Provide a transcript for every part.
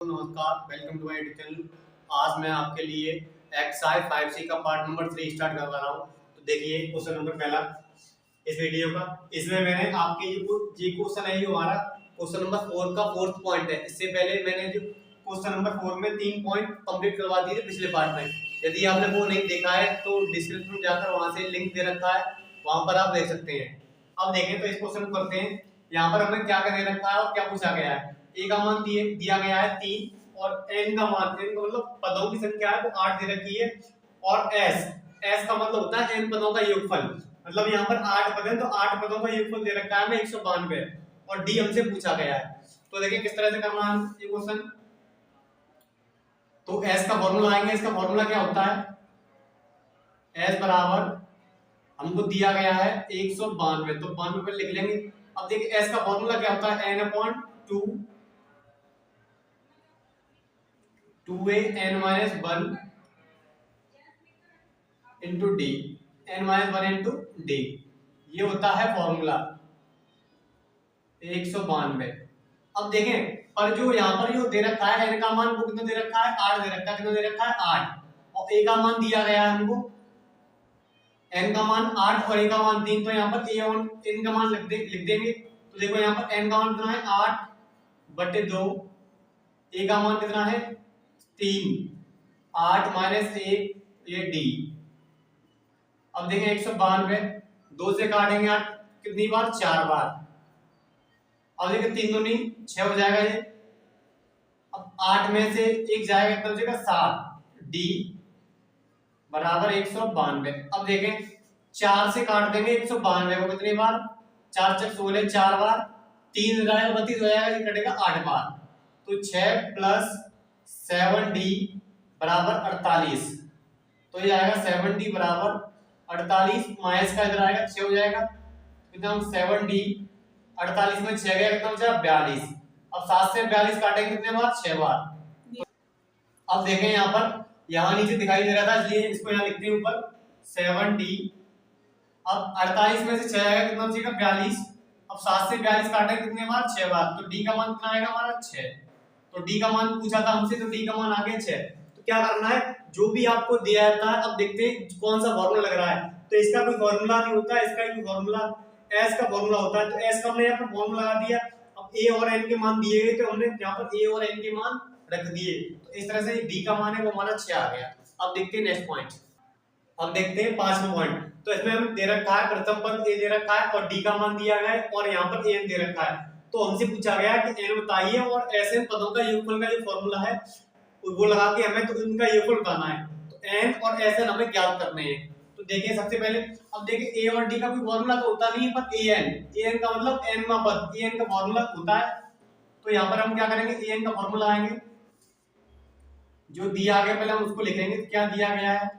नमस्कार, welcome to my YouTube channel. आज मैं आपके लिए एक्सरसाइज 5C का पार्ट नंबर 3 स्टार्ट करवा रहा हूँ। तो देखिए क्वेश्चन नंबर पहला इस वीडियो का। इसमें मैंने आपके ये क्वेश्चन है, ये हमारा क्वेश्चन नंबर 4 का फोर्थ पॉइंट है। इससे पहले मैंने जो क्वेश्चन नंबर 4 में 3 पॉइंट कंप्लीट करवा दिए थे पिछले पार्ट में। यदि आपने वो नहीं देखा है तो डिस्क्रिप्शन में जाकर वहां से लिंक दे रखा है, वहां पर आप देख सकते हैं। अब देखें तो इस क्वेश्चन को करते हैं। यहाँ पर हमें क्या दे रखा है और क्या पूछा गया है। ए का मान दिया गया है 3 और एन का मान, एन का मतलब पदों की संख्या है वो 8 दे रखी है। और एस का मतलब होता है एन पदों का योगफल। मतलब यहाँ पर 8 पद हैं तो 8 पदों का योगफल दे रखा है हमें 192 और डी हमसे पूछा गया है। तो देखिए किस तरह से करना है ये क्वेश्चन। तो एस का फॉर्मूला आएंगे। इसका फॉर्मूला क्या होता है, एस बराबर हमको दिया गया है 192, तो 92 पे लिख लेंगे। अब देखिए एस का फॉर्मूला क्या होता है, n upon 2a n minus 1 into d, n minus 1 into d, ये होता है फॉर्मूला 192। अब देखें पर जो यहाँ पर जो दे रखा है एन का मान वो कितना दे रखा है, 8 दे रखा है। कितना दे रखा है, 8। और ए का मान दिया गया है हमको, एन का मान 8 और ए का मान 3। तो यहाँ पर ए और एन का मान लिख देंगे। तो देखो यहाँ पर एन का मान कितना है, 8/2। ए का मान कितना है, 3। 8 माइनस 1 ये डी। अब देखें 192, 2 से काटेंगे 8 कितनी बार, 4 बार। अब देखें 3 दूनी 6 हो जाएगा ये। अब 8 में से 1 जाएगा कितना हो जाएगा, 7। डी बराबर 192। अब देखें 4 से काट देंगे 192 को कितनी बार, 4 चक 16, 4 बार। 3 हो जाएगा 32 हो जाएगा, ये कटेगा 8 बार। तो 6 प्लस 7d बराबर 48। तो ये आएगा 7d बराबर 48 माइनस का इधर आएगा 6 हो जाएगा। कितना, 7d 48 में 6 गया कितना हो जाएगा, 42। अब 7 से 42 काटेंगे कितने बार, 6 बार। अब देखें यहाँ पर, यहाँ नीचे दिखाई दे रहा था इसलिए इसको यहाँ लिखते हैं ऊपर 7d। अब 48 में से 6 आएगा कितना हो जाएगा, 42। अब 7 से 42 काटेंगे कितने बार, 6 बार। तो d का मान कितना आएगा हमारा, 6। तो d का मान पूछा था हमसे, तो d का मान आ गया 6। तो क्या करना है, जो भी आपको दिया जाता है, अब देखते हैं कौन सा फॉर्मूला लग रहा है। तो इसका कोई फॉर्मूला नहीं होता है, इसका भी फॉर्मूला s का फॉर्मूला होता है। तो s का हमने यहाँ पर फॉर्मूला लगा दिया। अब a और n के मान दिए गए तो हमने यहाँ पर a और n के मान रख दिए। तो इस तरह से d का मान है वो हमारा 6 आ गया। अब देखते हैं नेक्स्ट पॉइंट। अब देखते हैं 5वां पॉइंट। तो इसमें हमें दे रखा है प्रथम पद a दे रखा है और d का मान दिया गया है और यहाँ पर an दे रखा है। तो हमसे पूछा गया कि n बताइए और ऐसे पदों का योगफल का जो फॉर्मूला है वो लगा के हमें तो इनका योगफल बताना है। तो n और ऐसे हमें ज्ञात करने हैं। तो देखिए सबसे पहले, अब देखिए a और d का कोई फॉर्मूला तो होता नहीं है, पर an का मतलब nवां पद, an का फॉर्मूला होता है। तो यहाँ पर हम क्या करेंगे, an का फॉर्मूला आएंगे, जो दिया गया पहले हम उसको लिखेंगे। क्या दिया गया है,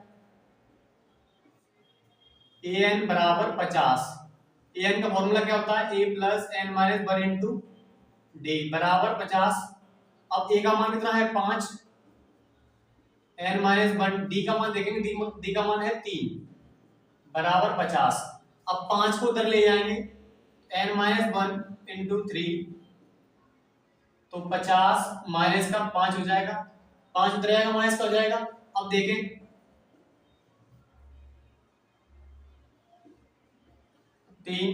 an बराबर 50। an का फॉर्मूला क्या होता है, a plus n minus 1 into d बराबर 50। अब a का मान कितना है, 5। n माइनस 1, डी का मान देखेंगे, डी का मान है 3 बराबर 50। अब 5 को उधर ले जाएंगे, n माइनस 1 इंटू 3, तो 50 माइनस का 5 हो जाएगा, 5 उधर आएगा माइनस का हो जाएगा। अब देखें 3,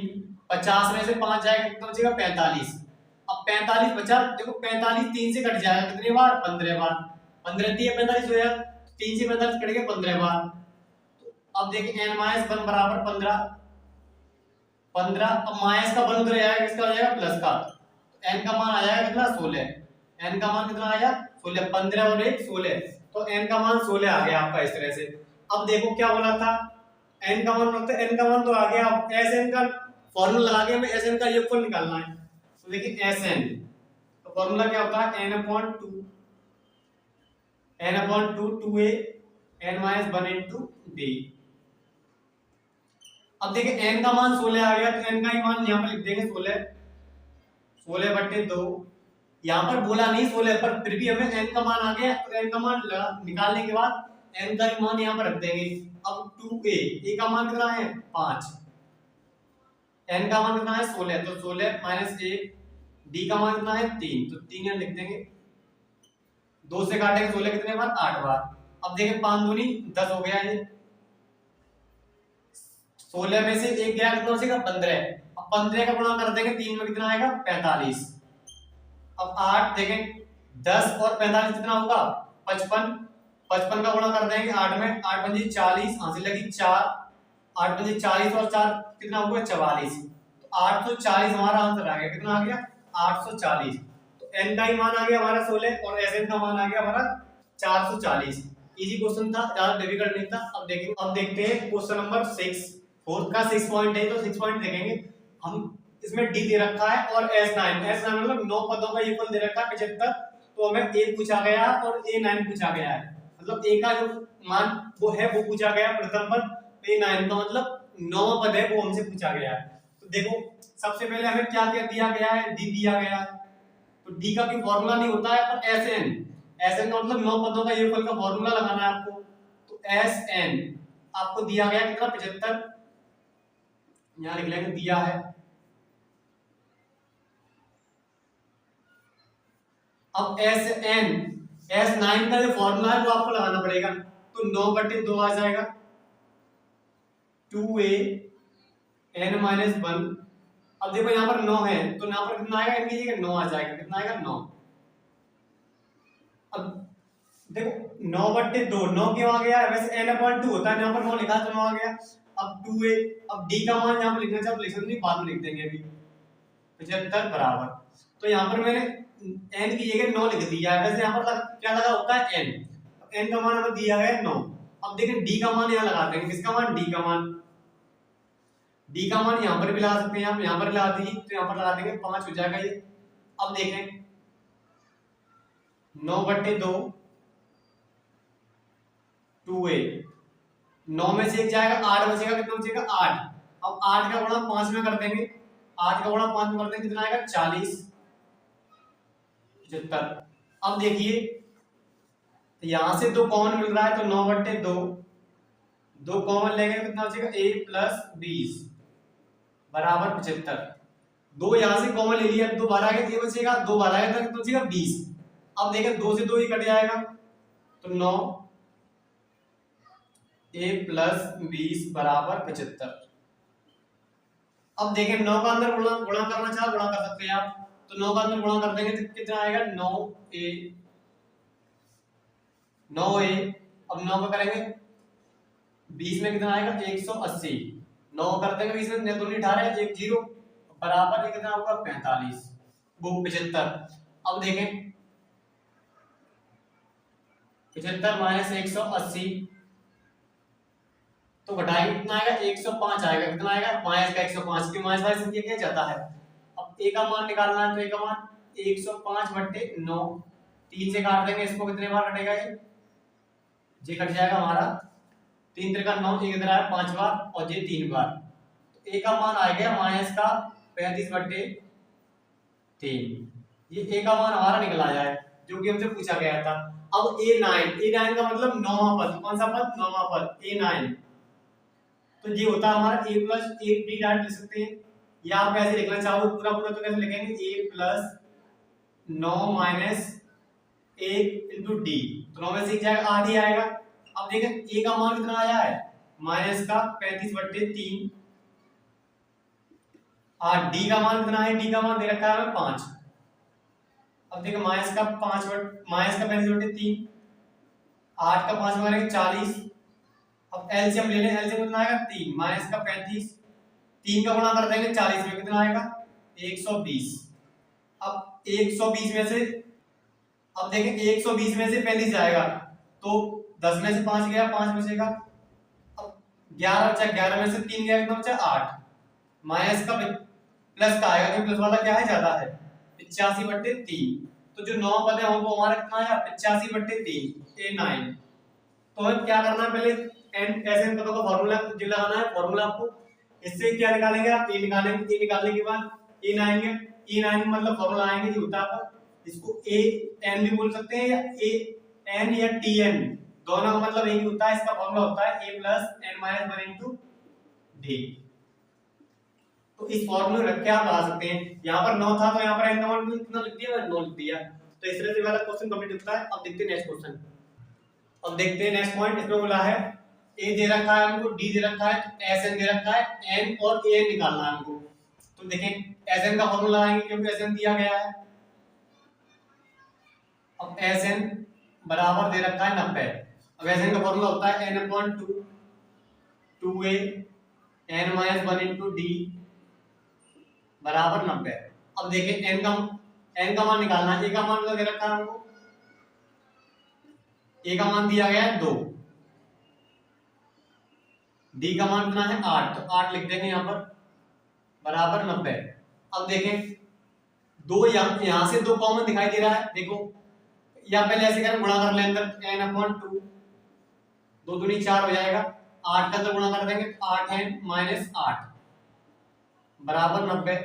50 में से 5 जाएगा कितना बचेगा, 45। अब 45 बचा, देखो 45 3 से कट जाएगा कितनी बार, 15 बार। 15 3 45 हो जाएगा, 3 से 45 कट गया 15 बार। तो अब देखिए n माइनस 1 बराबर 15। अब माइनस का 1 उधर जाएगा, किसका हो जाएगा, प्लस का। तो n का मान आ जाएगा कितना, 16। n का मान कितना आया, 16। 15 और 1 16, तो n का मान 16 आ गया आपका इस तरह से। अब देखो क्या बोला था, n का मान रखते, n का मान तो आ गया। अब sn का फॉर्मूला लगा के हमें sn का योगफल निकालना है। तो देखिए sn तो फॉर्मूला क्या होता है, n upon 2 2a n minus 1 into D. अब देखिए n का मान 16 आ गया, तो n का ही मान यहाँ पर लिख देंगे 16/2। यहाँ पर बोला नहीं 16, पर फिर भी हमें n का मान आ गया। तो n का मान निकालने के बाद n का ही मान यहाँ पर रख देंगे। अब 2a का मान कितना है, 5। n का मान कितना है, 16, तो 16 माइनस 1, d का मान कितना है, 3, तो 3 यहाँ लिख देंगे। 2 से काटेंगे 16 कितने बार, 8 बार। अब देखें 5 दूनी 10 हो गया, ये 16 में से एक गया कितना बचेगा, 15। अब 15 का गुणा कर देंगे 3 में कितना आएगा, 45। अब 8 देखें 10 और 45 कितना होगा, 55। 55 का गुणा कर देंगे 8 में, 8 पंजी 40, हासिल लगी 4, 8 पंजी 40 और 4 कितना होगा, 44। तो 840 हमारा आंसर आ गया, कितना आ गया, 840। तो n का ही मान आ गया हमारा 16 और Sn का मान आ गया हमारा 440। इजी क्वेश्चन था, ज्यादा डिफिकल्ट नहीं था। अब देखते हैं क्वेश्चन नंबर 6। फोर्थ का 6 पॉइंट है, तो 6 पॉइंट देखेंगे हम। इसमें d दे रखा है और S9 मतलब 9 पदों का योगफल दे रखा है 75। तो हमें a पूछा गया और a9 पूछा गया है, मतलब a का जो मान वो है वो पूछा गया प्रथम पद, a9 का मतलब 9वां पद है वो हमसे पूछा गया है। तो देखो सबसे पहले हमें क्या क्या दिया गया है, d दिया गया है। तो d का भी फॉर्मूला नहीं होता है, पर Sn का मतलब 9 पदों का योगफल का फॉर्मूला लगाना है आपको। तो Sn आपको दिया गया कितना, 75, यहां लिख लेंगे दिया है। अब S9 का जो फॉर्मूला है वो आपको लगाना पड़ेगा। तो 9/2 आ जाएगा, 2a n-1। अब देखो यहाँ पर 9 है, तो यहाँ पर कितना आएगा, इनकी जगह 9 आ जाएगा, कितना आएगा, 9। अब देखो 9/2, 9 क्यों आ गया है, वैसे n/2 होता है, यहाँ पर 9 लिखा है तो 9 आ गया। अब 2a, अब d का मान यहाँ पर लिखना चाहिए, लिख सकते नहीं, बाद में लिख देंगे अभी। 75 बराबर, तो यहाँ पर मैंने n की जगह 9 लिख दिया है, वैसे यहाँ पर क्या लगा होता है n। n का मान हमें दिया है 9। अब देखें d का मान यहाँ लगाते हैं, किसका मान, d का मान। d का मान यहाँ पर भी लगा सकते हैं, आप यहाँ पर लगा दीजिए, तो यहाँ पर लगा देंगे 5 हो जाएगा ये। अब देखें 9/2 2a, 9 में से एक जाएगा, 8 बचेगा, कितना बचेगा, 8। अब 8 का गुणा 5 में कर देंगे, 8 का गुणा 5 में कर देंगे, कितना आएगा, 40, 75। अब देखिए यहां से 2 कॉमन मिल रहा है, तो 9/2 2 कॉमन लेंगे, कितना बचेगा, a + 20 बराबर 75। 2 यहां से कॉमन ले लिया, 2 बाहर आ गया, ये बचेगा, 2 बाहर आ गया, तो कितना बचेगा, 20। अब देखें 2 से 2 ही कट जाएगा, तो 9 a + 20 बराबर 75। अब देखें 9 का अंदर गुणा करना चाहे गुणा कर सकते हैं आप, तो 9 का अंदर गुणा कर देंगे तो कितना आएगा, 9a। अब 9 का करेंगे 20 में कितना आएगा, 180। 9 कर देंगे 20 में, 2 18 1 0 बराबर ये कितना होगा, 45 वो 75। अब देखें 75 - 180 तो घटाएंगे, कितना आएगा, 105 आएगा, कितना आएगा, माइनस का 105 की माइनस वाइज किया जाता है। अब a का मान निकालना है, तो a का मान 105/9, 3 से काट देंगे इसको, कितने बार कटेगा ये कट जाएगा हमारा 3 × 9, 1 इधर आया 5 बार और ये 3 बार। तो a का मान आ गया माइनस का 35/3। ये a का मान हमारा निकल आया है, जो कि हमसे पूछा गया था। अब a9 का मतलब 9वां पद, कौन सा पद, 9वां पद, a9। तो ये होता है हमारा a + 1d डायरेक्ट लिख सकते हैं, या आप कैसे लिखना चाहो पूरा पूरा तो कैसे लिखेंगे, a + 9 - 1 × d, तो 9 में से एक जाएगा, आधी आएगा। अब देखें a का मान कितना आया है, माइनस का 35/3। d का मान कितना है, d का मान दे रखा है 5। अब देखो माइनस का 35/3, 8 का 5 मारेंगे 40। अब एलसीएम ले लें, एलसीएम कितना आएगा, 3 माइनस का 35, 3 का गुणा कर देंगे 40 में, कितना आएगा, 120। अब 120 में से, अब देखें 120 में से 35 जाएगा, तो 10 में से 5 गया, 5 बचेगा। अब 11 बचा, 11 में से 3 गया, कितना बचा, 8। माइनस का प्लस का आएगा, क्योंकि प्लस वाला क्या है, ज्यादा है, 85/3। तो जो 9 पद है वो हमारा कितना आया, 85/3, a9। तो हमें क्या करना है, पहले Sn पदों का फॉर्मूला जो लगाना है, फॉर्मूला आपको इससे क्या निकालेंगे आप, a निकालेंगे, a निकालने के बाद a9 मतलब फॉर्मूला आएंगे जो होता है, इसको an भी बोल सकते हैं, या an या tn, दोनों का मतलब एक ही होता है। इसका फॉर्मूला होता है a + n - 1 × d। तो इस फॉर्मूले रख के आप लगा सकते हैं। यहाँ पर 9 था तो यहाँ पर n का मान कितना लिख दिया, 9 लिख दिया। तो इस तरह से वाला क्वेश्चन कंप्लीट होता है। अब देखते हैं नेक्स्ट क्वेश्चन। अब देखते हैं नेक्स्ट पॉइंट। इसमें बोला है ए दे रखा है हमको, डी दे रखा है, तो एस एन दे रखा है, एन और ए एन निकालना है हमको। तो देखें एस एन का फॉर्मूला आएंगे क्योंकि एस एन दिया गया है। अब एस एन बराबर दे रखा है 90। अब एस एन का फॉर्मूला होता है n upon two, two a n minus one into d बराबर 90। अब देखें एन का मान निकालना है। ए का मान दे रखा है हमको, ए का मान दिया गया है 2, डी का मान कितना है 8, तो 8 लिख देंगे यहाँ पर बराबर 90। अब देखें दो यहाँ से 2 कॉमन दिखाई दे रहा है। देखो या पहले ऐसे करें, गुणा कर लें अंदर एन अपॉन टू, 2 दूनी 4 हो जाएगा, 8 का अंदर गुणा कर देंगे तो 8 एन माइनस 8 बराबर 90।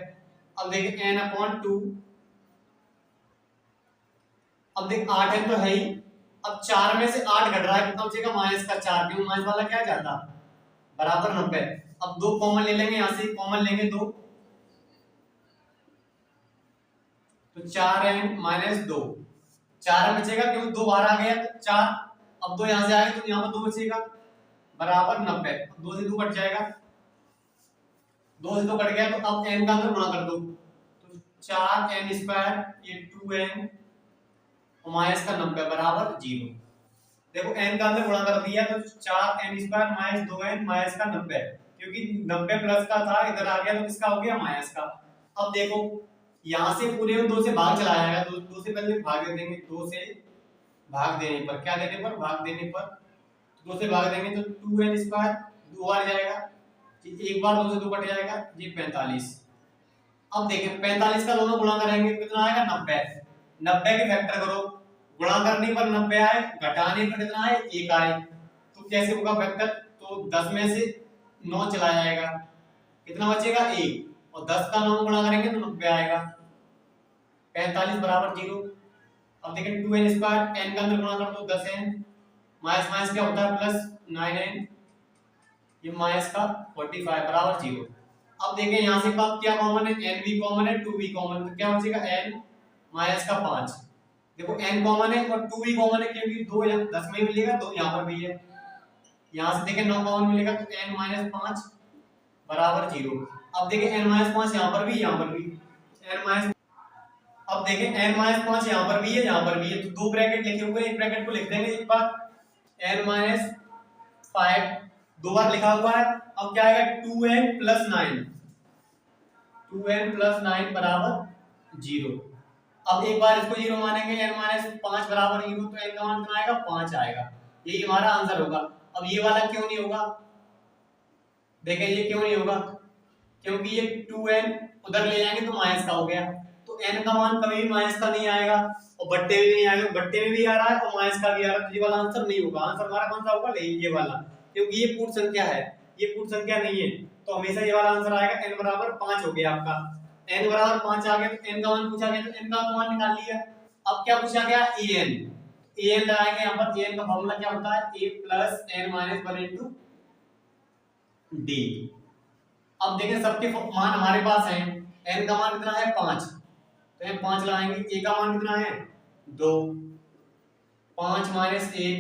अब देखें एन अपॉन टू, अब देख 8 एन तो है ही, अब 4 में से 8 घट रहा है, कितना बचेगा माइनस का 4, क्यों माइनस वाला क्या जाता बराबर 90। अब 2 कॉमन ले लेंगे, यहाँ से कॉमन लेंगे 2, तो 4 एन माइनस 2, 4 बचेगा क्योंकि 2 बाहर आ गया तो 4, अब 2 यहाँ से आएगा तो यहाँ पर 2 बचेगा बराबर 90। 2 से 2 कट जाएगा, 2 से 2 कट गया, तो अब n का अंदर गुणा कर दो, तो 4 एन स्क्वायर ये 2 एन माइनस का 90 बराबर 0। देखो n का अंदर गुणा कर दिया तो 4 n square minus 2 n minus का 90, क्योंकि 90 प्लस का था इधर आ गया तो किसका हो गया माइनस का। अब देखो यहाँ से पूरे में 2 से भाग चला जाएगा, 2 से पहले भाग दे देंगे, 2 से भाग देने पर क्या देने पर भाग देने पर 2 से भाग देंगे तो 2 एन स्क्वायर 2 बार जाएगा, एक बार 2 से 2 कट जाएगा, ये 45। अब देखें 45 का दोनों गुणा करेंगे कितना आएगा 90, 90 के फैक्टर करो, गुणा करने पर 90 आए, घटाने पर कितना आए 1 आए, तो कैसे होगा फैक्टर, तो 10 में से 9 चला जाएगा, कितना बचेगा 1, और 10 का 9 गुणा करेंगे तो 90 आएगा, 45 बराबर 0। अब देखें 2 एन स्क्वायर, एन का अंदर गुणा कर दो 10 एन माइनस माइनस क्या होता है प्लस 9 एन, ये माइनस का 45 बराबर 0। अब देखें यहाँ से क्या कॉमन है, एन भी कॉमन है 2 भी कॉमन है, तो क्या बचेगा एन माइनस का 5। देखो n कॉमन है और 2 भी कॉमन है क्योंकि 2 यहाँ 10 में मिलेगा, 2 यहाँ पर भी है, यहाँ से देखें 9 कॉमन मिलेगा तो n माइनस 5 बराबर 0। अब देखें n माइनस 5 यहाँ पर भी, यहाँ पर भी n माइनस, अब देखें n माइनस 5 यहाँ पर भी है, यहाँ पर भी है, तो 2 ब्रैकेट लिखे हुए हैं, एक ब्रैकेट को लिख देंगे एक बार, n माइनस 5 2 बार लिखा हुआ है। अब क्या आएगा 2n प्लस 9, 2n प्लस 9 बराबर 0। अब एक बार इसको 0 मानेंगे, n माइनस 5 बराबर 0, तो n का मान कितना आएगा 5 आएगा, यही हमारा आंसर होगा। अब ये वाला क्यों नहीं होगा, देखें ये क्यों नहीं होगा, क्योंकि ये 2n उधर ले जाएंगे तो माइनस का हो गया, तो n का मान कभी भी माइनस का नहीं आएगा, और बट्टे में भी नहीं आएगा, बट्टे में भी आ रहा है और माइनस का भी आ रहा है, तो ये वाला आंसर नहीं होगा। आंसर हमारा कौन सा होगा, ये वाला, क्योंकि ये पूर्ण संख्या है, ये पूर्ण संख्या नहीं है, तो हमेशा ये वाला आंसर आएगा। n बराबर 5 हो गया आपका, n बराबर 5 आ गया, तो n का मान पूछा गया तो n का मान निकाल लिया। अब क्या पूछा गया an लगाएंगे यहाँ पर, an का फॉर्मूला क्या होता है a plus n minus 1 into d। अब देखें सबके मान हमारे पास हैं, n का मान कितना है 5, तो हम 5 लगाएंगे, a का मान कितना है 2, 5 माइनस 1,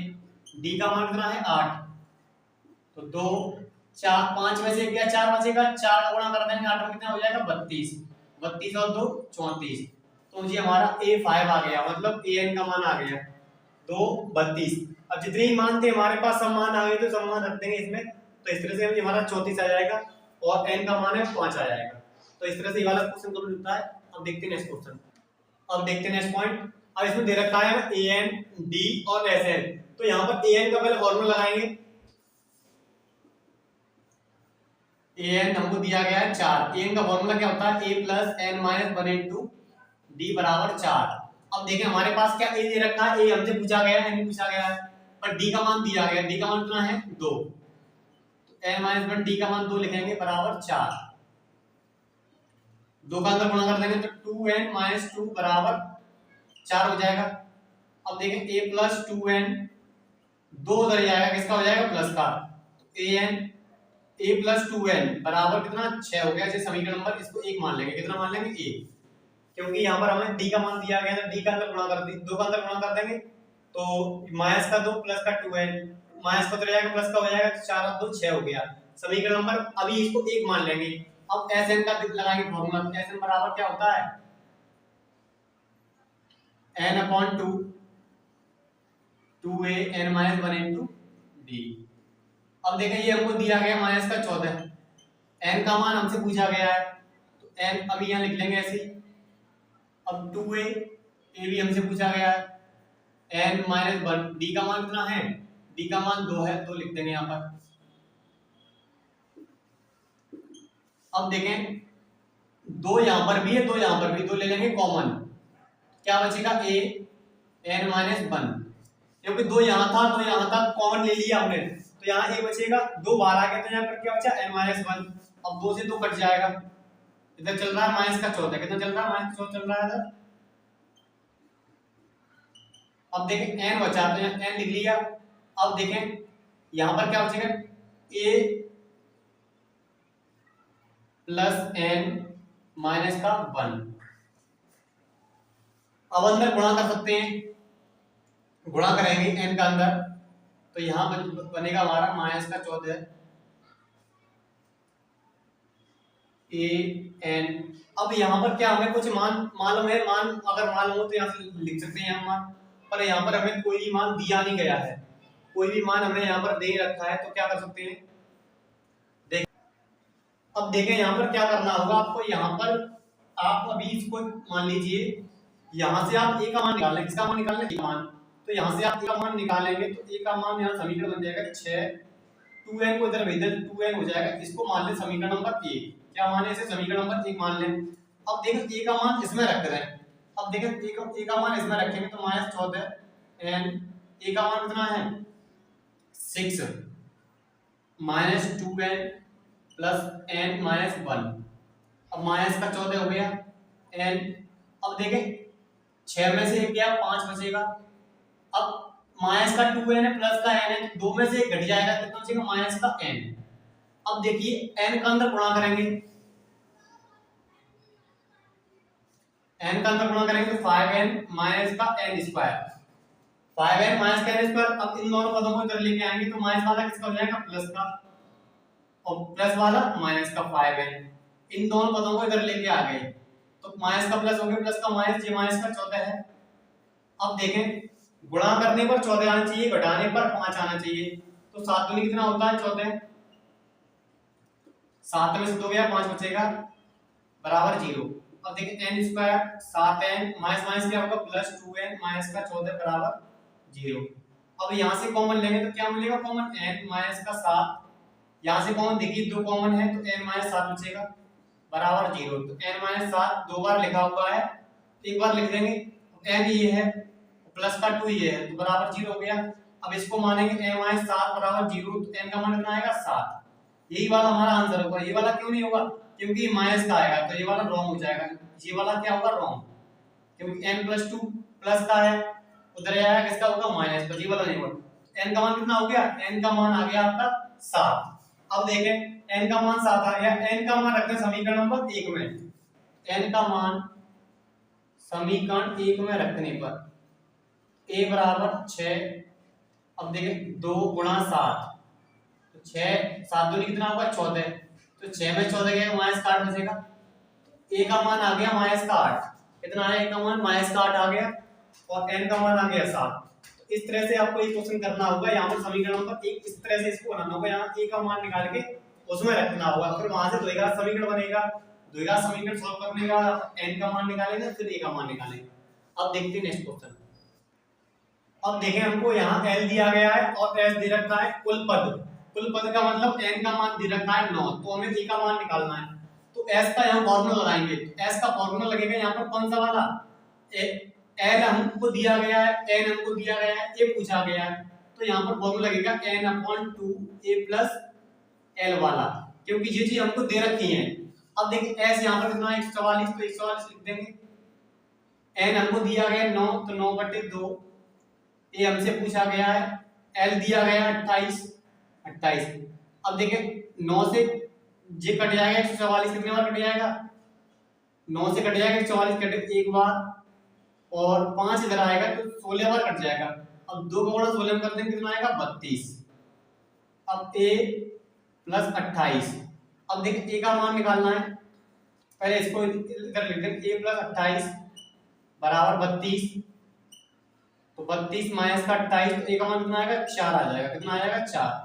d का मान कितना है 8, तो 2 4 5 में से क्या 4 बचेगा, 4 का गुणा कर देंगे 8 में कितना हो जाएगा 32, 32 और 2 34, तो जी हमारा a5 आ गया, मतलब an का मान आ गया 2 32। अब जितने ही मान थे हमारे पास सब मान आ गए, तो सब मान रख देंगे इसमें, तो इस तरह से हमारा 34 आ जाएगा और n का मान है 5 आ जाएगा। तो इस तरह से ये वाला क्वेश्चन कंप्लीट होता है। अब देखते हैं नेक्स्ट क्वेश्चन। अब देखते हैं नेक्स्ट पॉइंट। अब इसमें दे रखा है an d और sn, तो यहाँ पर an का पहले फॉर्मूला लगाएंगे, an हमको दिया गया है 4, an का फॉर्मूला क्या होता है a plus n minus 1 into d बराबर 4। अब देखें हमारे पास क्या a दे रखा है, a हमसे पूछा गया है, n पूछा गया है, पर d का मान दिया गया, d का मान कितना है 2, तो n माइनस 1 d का मान 2 लिखेंगे बराबर 4, 2 का अंदर गुणा कर देंगे तो 2n माइनस 2 बराबर 4 हो जाएगा। अब देखें a प्लस 2n 2 उधर जाएगा, किसका हो जाएगा प्लस का, तो a प्लस 2n बराबर कितना 6 हो गया। जैसे समीकरण नंबर इसको 1 मान लेंगे, कितना मान लेंगे 1, क्योंकि यहाँ पर हमें डी का मान दिया गया था, डी का अंदर गुणा कर दी, 2 का अंदर गुणा कर देंगे तो माइनस का 2 प्लस का 2n, माइनस का 2 रहेगा प्लस का हो जाएगा, 4 और 2 6 हो गया समीकरण नंबर। अभी इसको 1 मान लेंगे। अब Sn का लगाएंगे फॉर्मूला, Sn बराबर क्या होता है n/2 2a n - 1 into d। अब देखें ये हमको दिया गया माइनस का 14, n का मान हमसे पूछा गया है तो n अभी यहाँ लिख लेंगे ऐसे। अब 2a भी हमसे पूछा गया है, n - 1, d का मान कितना है, d का मान 2 है तो लिख देंगे यहाँ पर। अब देखें 2 यहाँ पर भी है, 2 यहाँ पर भी, 2 ले लेंगे कॉमन, क्या बचेगा a n - 1, क्योंकि 2 यहाँ था 2 यहाँ था, कॉमन ले लिया हमने तो यहाँ a बचेगा, 2 बाहर आ गया तो यहाँ पर क्या बचा n - 1। अब 2 से 2 कट जाएगा, इधर चल रहा है माइनस का 14, कितना चल रहा है माइनस 14 चल रहा है इधर। अब देखें n बचा तो यहाँ n लिख लिया। अब देखें यहाँ पर क्या बचेगा a प्लस n माइनस का 1। अब अंदर गुणा कर सकते हैं, गुणा करेंगे n का अंदर तो यहाँ बनेगा हमारा माइनस का 14 a n। अब यहाँ पर क्या हमें कुछ मान मालूम है, मान अगर मालूम हो तो यहाँ से लिख सकते हैं यहाँ मान, पर यहाँ पर हमें कोई भी मान दिया नहीं गया है, कोई भी मान हमें यहाँ पर दे रखा है तो क्या कर सकते हैं देख। अब देखें यहाँ पर क्या करना होगा आपको, यहाँ पर आप अभी इसको मान लीजिए, यहाँ से आप a का मान निकालें, किसका मान निकालना है मान, तो यहाँ से आप a का मान निकालेंगे तो a का मान यहाँ समीकरण बन जाएगा 6, 2n को इधर भेज दें 2n हो जाएगा, इसको मान लें समीकरण नंबर 1। क्या माने इसे समीकरण नंबर 1 मान लें। अब देखो a का मान इसमें रख दें, अब देखो a का मान इसमें रखेंगे तो -14 n, a का मान कितना है 6 -2n प्लस n - 1। अब माइनस का 14 हो गया n। अब देखें 6 में से 1 गया 5 बचेगा। अब माइनस का 2n है प्लस का n है, 2 में से 1 घट जाएगा, कितना बचेगा माइनस का n। अब देखिए n का अंदर गुणा करेंगे, n का अंदर गुणा करेंगे तो 5n माइनस का n स्क्वायर, 5n माइनस का n स्क्वायर। अब इन दोनों पदों को इधर लेके आएंगे तो माइनस वाला किसका हो जाएगा प्लस का, और प्लस वाला माइनस का 5n, इन दोनों पदों को इधर लेके आ गए तो माइनस का प्लस हो गया, प्लस का माइनस, ये माइनस का 14 है। अब देखें गुणा करने पर 14 आना चाहिए, घटाने पर 5 आना चाहिए, तो 7 दूनी कितना होता है 14, 7 में से 2 गया 5 बचेगा बराबर 0। अब देखिए n square 7n minus minus क्या होगा प्लस 2n माइनस का 14 बराबर 0। अब यहाँ से कॉमन लेंगे तो क्या मिलेगा कॉमन n माइनस का 7, यहाँ से कॉमन देखिए 2 कॉमन है तो n माइनस 7 बचेगा बराबर 0। तो n माइनस 7 दो बार लिखा हुआ है, एक बार लिख देंगे, n ये है प्लस का 2 ये है तो बराबर 0 हो गया। अब इसको मानेंगे n माइनस 7 बराबर 0, तो n का मान कितना आएगा 7, यही वाला हमारा आंसर होगा। ये वाला क्यों नहीं होगा, क्योंकि माइनस का आएगा तो ये वाला रॉन्ग हो जाएगा, ये वाला क्या होगा रॉन्ग, क्योंकि n प्लस 2 प्लस का है, उधर आएगा किसका होगा माइनस का, ये वाला नहीं होगा। n का मान कितना हो गया, n का मान आ गया आपका 7। अब देखें n का मान 7 आ गया, n का मान रखते हैं समीकरण नंबर 1 में, n का मान समीकरण 1 में रखने पर a बराबर 6। अब देखें 2 गुणा 7 तो 6 7 दूनी कितना होगा 14, तो 6 में 14 गया माइनस का 8 बचेगा, a का मान आ गया माइनस का 8, कितना आया a का मान माइनस का 8 आ गया, और n का मान आ गया 7। तो इस तरह से आपको ये क्वेश्चन करना होगा, यहाँ पर समीकरण नंबर 1 इस तरह से इसको बनाना होगा, यहाँ a का मान निकाल के उसमें रखना होगा, फिर वहां से द्विघात समीकरण बनेगा, द्विघात समीकरण सॉल्व करने का n का मान निकालेंगे फिर a का मान निकालेंगे। अब देखते हैं नेक्स्ट क्वेश्चन। अब देखें हमको यहाँ l दिया गया है और s दे रखा है कुल पद, कुल पद का मतलब n का मान दे रखा है 9, तो हमें a का मान निकालना है, तो s का यहाँ फॉर्मूला लगाएंगे, s का फॉर्मूला लगेगा यहाँ पर कौन सा वाला, l हमको दिया गया है, n हमको दिया गया है, a पूछा गया है, तो यहाँ पर फॉर्मूला लगेगा n/2 a प्लस l वाला, क्योंकि ये चीज हमको दे रखी है। अब देखिए s यहाँ पर कितना है 144, तो 144 लिख देंगे, n हमको दिया गया 9 तो 9/2, a हमसे पूछा गया है, l दिया गया 28। अब देखिए 9 से जे कट जाएगा 144 कितने बार कट जाएगा 9 से कट जाएगा 44 कटे एक बार, और 5 इधर आएगा तो 16 बार कट जाएगा। अब 2 का गुणा 16 में कर देंगे कितना आएगा 32। अब a प्लस 28। अब देखिए a का मान निकालना है, पहले इसको इधर लिख देंगे a प्लस 28 बराबर 32। तो 32 माइनस का 28, तो a का मान कितना आएगा 4 आ जाएगा। कितना आ जाएगा 4।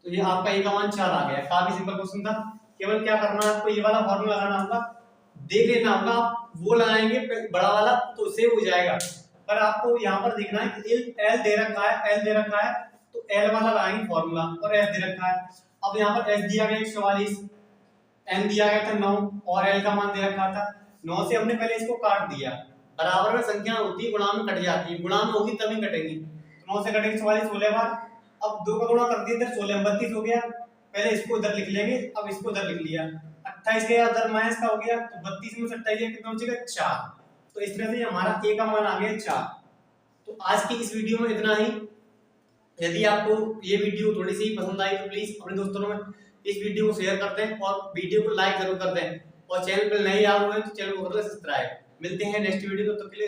तो ये आपका a का मान 4 आ गया। काफी सिंपल क्वेश्चन था। केवल क्या करना है आपको, ये वाला फॉर्मूला लगाना होगा, देख लेना होगा। आप वो लगाएंगे बड़ा वाला तो सेव हो जाएगा, पर आपको यहाँ पर देखना है कि L दे रखा है, L दे रखा है तो L वाला लगाएंगे फॉर्मूला, और S दे रखा है। अब यहाँ पर S दिया गया 144, N दिया गया था 9 और L का मान दे रखा था 9 से हमने पहले इसको काट दिया। बराबर में संख्या होती है, गुणा में कट जाती है, गुणा में होगी तभी कटेगी। तो 9 से कटेगी 44 16 बार। अब 2 का गुणा कर दिया इधर 16 32 हो गया, पहले इसको इधर लिख लेंगे, अब इसको इधर लिख लिया। 28 गया इधर माइनस का हो गया, तो 32 में से 28 गया कितना बचेगा 4। तो इस तरह से हमारा a का मान आ गया 4। तो आज की इस वीडियो में इतना ही। यदि आपको ये वीडियो थोड़ी सी पसंद आई तो प्लीज अपने दोस्तों में इस वीडियो को शेयर कर दें और वीडियो को लाइक जरूर कर दें, और चैनल पर नए आए हुए हैं तो चैनल को कर लें सब्सक्राइब। मिलते हैं नेक्स्ट वीडियो में, तब तक के लिए